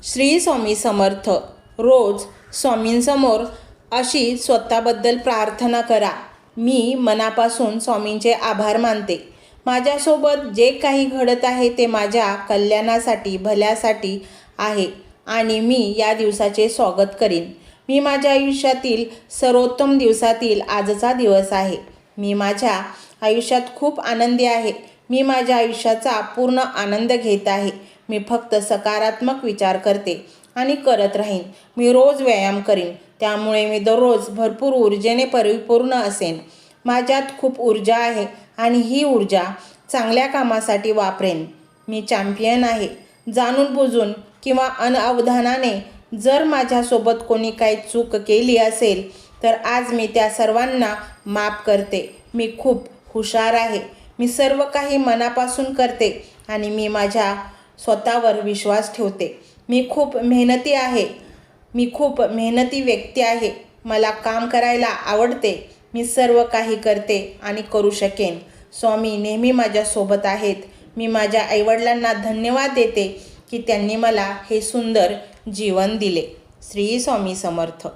श्री स्वामी समर्थ. रोज स्वामींसमोर अशी स्वतःबद्दल प्रार्थना करा. मी मनापासून स्वामींचे आभार मानते. माझ्यासोबत जे काही घडत आहे ते माझ्या कल्याणासाठी, भल्यासाठी आहे आणि मी या दिवसाचे स्वागत करीन. मी माझ्या आयुष्यातील सर्वोत्तम दिवसातील आजचा दिवस आहे. मी माझ्या आयुष्यात खूप आनंदी आहे. मी माझ्या आयुष्याचा पूर्ण आनंद घेत आहे. मी फक्त सकारात्मक विचार करते आणि करत राहीन. मी रोज व्यायाम करीन, त्यामुळे मी दररोज भरपूर ऊर्जेने परिपूर्ण असेन. माझ्यात खूप ऊर्जा आहे आणि ही ऊर्जा चांगल्या कामासाठी वापरेन. मी चॅम्पियन आहे. जाणून बुजून किंवा अनअवधानाने जर माझ्यासोबत कोणी काही चूक केली असेल तर आज मी त्या सर्वांना माफ करते. मी खूप हुशार आहे. मी सर्व काही मनापासून करते आणि मी माझ्या स्वतःवर विश्वास ठेवते. मी खूप मेहनती आहे. मी खूप मेहनती व्यक्ती आहे. मला काम करायला आवडते. मी सर्व काही करते आणि करू शकेन. स्वामी नेहमी माझ्यासोबत आहेत. मी माझ्या आईवडिलांना धन्यवाद देते की त्यांनी मला हे सुंदर जीवन दिले. श्री स्वामी समर्थ.